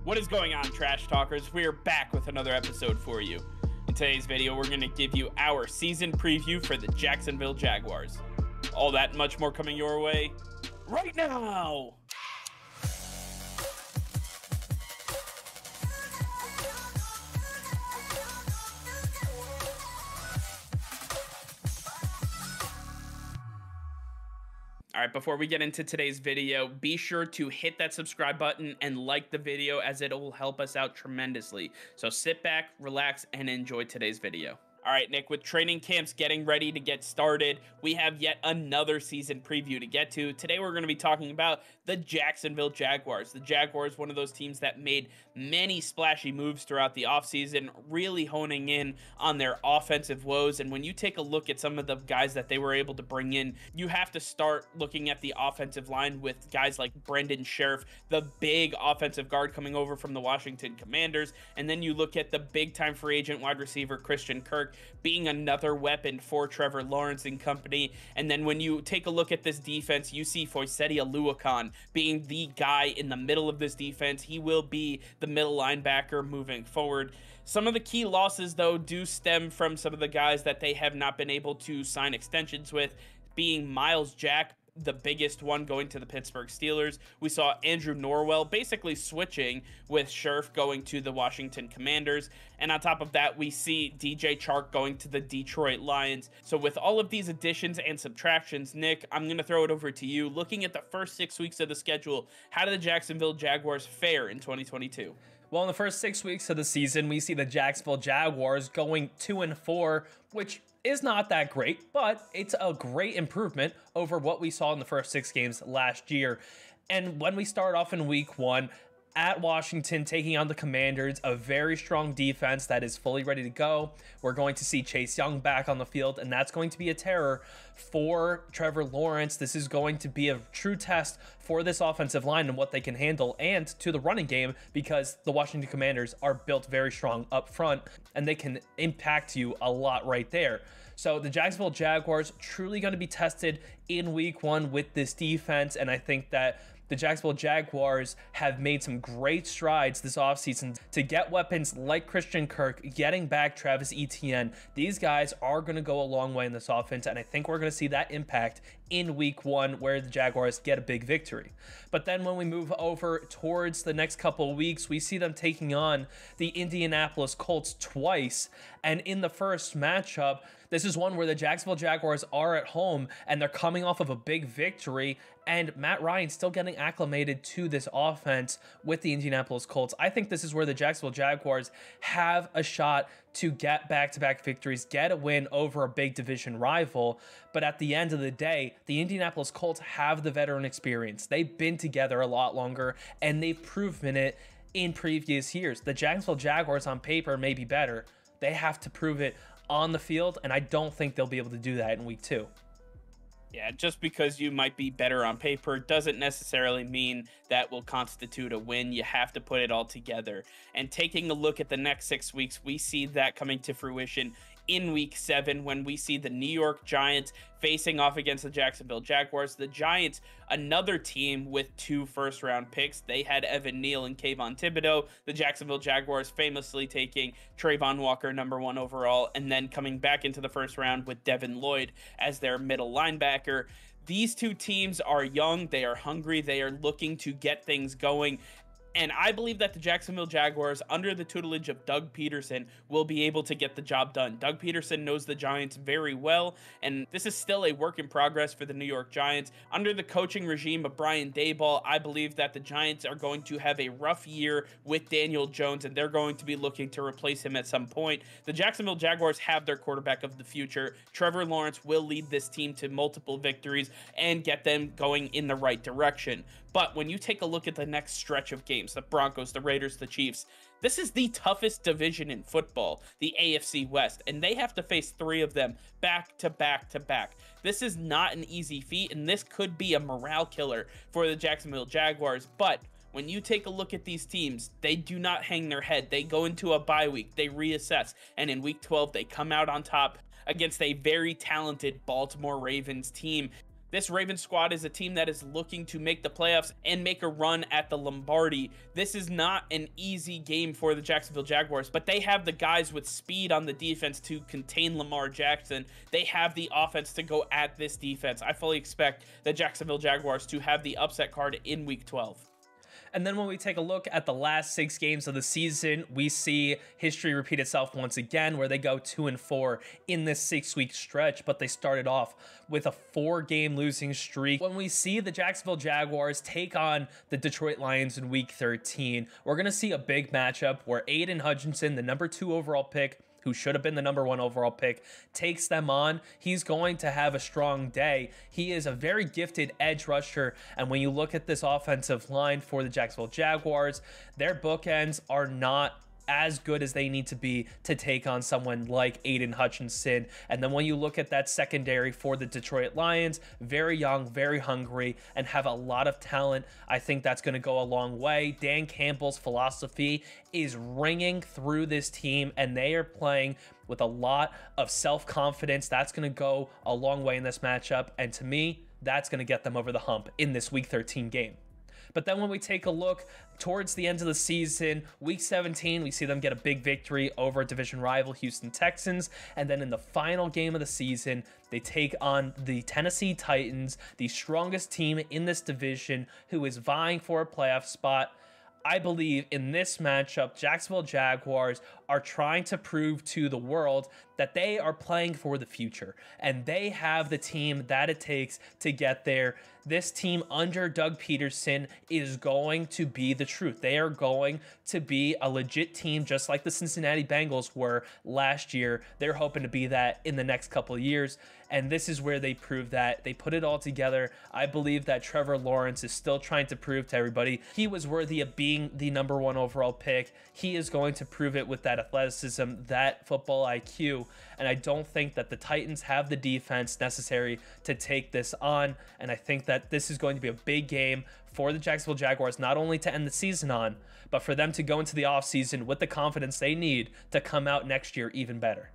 What is going on, Trash Talkers? We are back with another episode for you. In today's video, we're going to give you our season preview for the Jacksonville Jaguars. All that and much more coming your way right now! All right, before we get into today's video, be sure to hit that subscribe button and like the video as it will help us out tremendously. So sit back, relax, and enjoy today's video. All right, Nick, with training camps getting ready to get started, we have yet another season preview to get to. Today, we're going to be talking about the Jacksonville Jaguars. The Jaguars, one of those teams that made many splashy moves throughout the offseason, really honing in on their offensive woes. And when you take a look at some of the guys that they were able to bring in, you have to start looking at the offensive line with guys like Brendan Sheriff, the big offensive guard coming over from the Washington Commanders. And then you look at the big-time free agent wide receiver Christian Kirk, being another weapon for Trevor Lawrence and company. And then when you take a look at this defense, you see Foyesete Oluokun being the guy in the middle of this defense. He will be the middle linebacker moving forward. Some of the key losses, though, do stem from some of the guys that they have not been able to sign extensions with, being Myles Jack, the biggest one, going to the Pittsburgh Steelers. We saw Andrew Norwell basically switching with Sheriff going to the Washington Commanders. And on top of that, we see DJ Chark going to the Detroit Lions. So with all of these additions and subtractions, Nick, I'm going to throw it over to you. Looking at the first 6 weeks of the schedule, how did the Jacksonville Jaguars fare in 2022? Well, in the first 6 weeks of the season, we see the Jacksonville Jaguars going 2-4, which is not that great, but it's a great improvement over what we saw in the first 6 games last year. And when we start off in week 1 at Washington, taking on the Commanders, a very strong defense that is fully ready to go. We're going to see Chase Young back on the field, and that's going to be a terror for Trevor Lawrence. This is going to be a true test for this offensive line and what they can handle, and to the running game, because the Washington Commanders are built very strong up front, and they can impact you a lot right there. So the Jacksonville Jaguars truly going to be tested in week 1 with this defense, and I think that the Jacksonville Jaguars have made some great strides this offseason to get weapons like Christian Kirk, getting back Travis Etienne. These guys are going to go a long way in this offense, and I think we're going to see that impact in week 1 where the Jaguars get a big victory. But then when we move over towards the next couple of weeks, we see them taking on the Indianapolis Colts twice, and in the first matchup, this is one where the Jacksonville Jaguars are at home and they're coming off of a big victory, and Matt Ryan still getting acclimated to this offense with the Indianapolis Colts. I think this is where the Jacksonville Jaguars have a shot to get back-to-back victories, get a win over a big division rival. But at the end of the day, the Indianapolis Colts have the veteran experience. They've been together a lot longer, and they've proven it in previous years. The Jacksonville Jaguars on paper may be better. They have to prove it on the field, and I don't think they'll be able to do that in week 2. Yeah, just because you might be better on paper doesn't necessarily mean that will constitute a win. You have to put it all together. And taking a look at the next 6 weeks, we see that coming to fruition in week 7 when we see the New York Giants facing off against the Jacksonville Jaguars. The Giants, another team with 2 first-round picks. They had Evan Neal and Kayvon Thibodeau. The Jacksonville Jaguars famously taking Travon Walker, #1 overall, and then coming back into the first round with Devin Lloyd as their middle linebacker. These 2 teams are young. They are hungry. They are looking to get things going. And I believe that the Jacksonville Jaguars, under the tutelage of Doug Peterson, will be able to get the job done. Doug Peterson knows the Giants very well, and this is still a work in progress for the New York Giants. Under the coaching regime of Brian Daboll, I believe that the Giants are going to have a rough year with Daniel Jones, and they're going to be looking to replace him at some point. The Jacksonville Jaguars have their quarterback of the future. Trevor Lawrence will lead this team to multiple victories and get them going in the right direction. But when you take a look at the next stretch of games, the Broncos, the Raiders, the Chiefs, this is the toughest division in football, the AFC West, and they have to face 3 of them back to back to back. This is not an easy feat, and this could be a morale killer for the Jacksonville Jaguars. But when you take a look at these teams, they do not hang their head. They go into a bye week, they reassess, and in week 12, they come out on top against a very talented Baltimore Ravens team. This Ravens squad is a team that is looking to make the playoffs and make a run at the Lombardi. This is not an easy game for the Jacksonville Jaguars, but they have the guys with speed on the defense to contain Lamar Jackson. They have the offense to go at this defense. I fully expect the Jacksonville Jaguars to have the upset card in Week 12. And then when we take a look at the last 6 games of the season, we see history repeat itself once again, where they go 2-4 in this 6-week stretch, but they started off with a 4-game losing streak. When we see the Jacksonville Jaguars take on the Detroit Lions in Week 13, we're going to see a big matchup where Aiden Hutchinson, the number 2 overall pick, who should have been the number 1 overall pick, takes them on. He's going to have a strong day. He is a very gifted edge rusher, and when you look at this offensive line for the Jacksonville Jaguars, their bookends are not as good as they need to be to take on someone like Aiden Hutchinson. And then when you look at that secondary for the Detroit Lions, very young, very hungry, and have a lot of talent, I think that's going to go a long way. Dan Campbell's philosophy is ringing through this team, and they are playing with a lot of self-confidence. That's going to go a long way in this matchup, and to me, that's going to get them over the hump in this Week 13 game. But then when we take a look towards the end of the season, Week 17, we see them get a big victory over division rival Houston Texans. And then in the final game of the season, they take on the Tennessee Titans, the strongest team in this division, who is vying for a playoff spot. I believe in this matchup, Jacksonville Jaguars are trying to prove to the world that they are playing for the future, and they have the team that it takes to get there. This team under Doug Peterson is going to be the truth. They are going to be a legit team, just like the Cincinnati Bengals were last year. They're hoping to be that in the next couple of years, and this is where they prove that. They put it all together. I believe that Trevor Lawrence is still trying to prove to everybody he was worthy of being the number 1 overall pick. He is going to prove it with that athleticism, that football IQ, and I don't think that the Titans have the defense necessary to take this on, and I think that this is going to be a big game for the Jacksonville Jaguars, not only to end the season on, but for them to go into the offseason with the confidence they need to come out next year even better.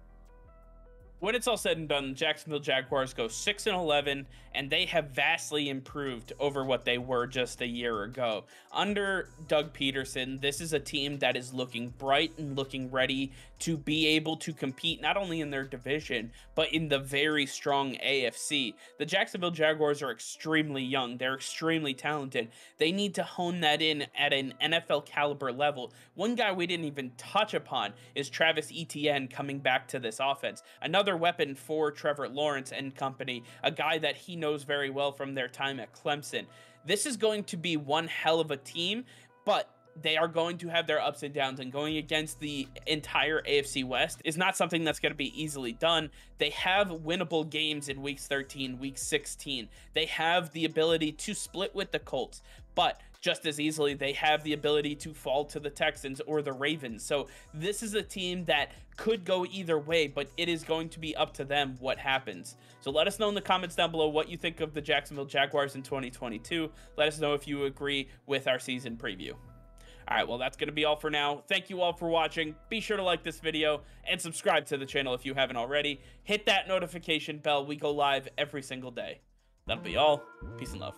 When it's all said and done, the Jacksonville Jaguars go 6-11, and they have vastly improved over what they were just a year ago. Under Doug Peterson, this is a team that is looking bright and looking ready to be able to compete not only in their division, but in the very strong AFC. The Jacksonville Jaguars are extremely young. They're extremely talented. They need to hone that in at an NFL caliber level. One guy we didn't even touch upon is Travis Etienne coming back to this offense. Another weapon for Trevor Lawrence and company, a guy that he knows very well from their time at Clemson. This is going to be one hell of a team, but they are going to have their ups and downs, and going against the entire AFC West is not something that's going to be easily done. They have winnable games in Week 13, Week 16. They have the ability to split with the Colts, but just as easily, they have the ability to fall to the Texans or the Ravens. So this is a team that could go either way, but it is going to be up to them what happens. So let us know in the comments down below what you think of the Jacksonville Jaguars in 2022. Let us know if you agree with our season preview. All right, well, that's going to be all for now. Thank you all for watching. Be sure to like this video and subscribe to the channel if you haven't already. Hit that notification bell. We go live every single day. That'll be all. Peace and love.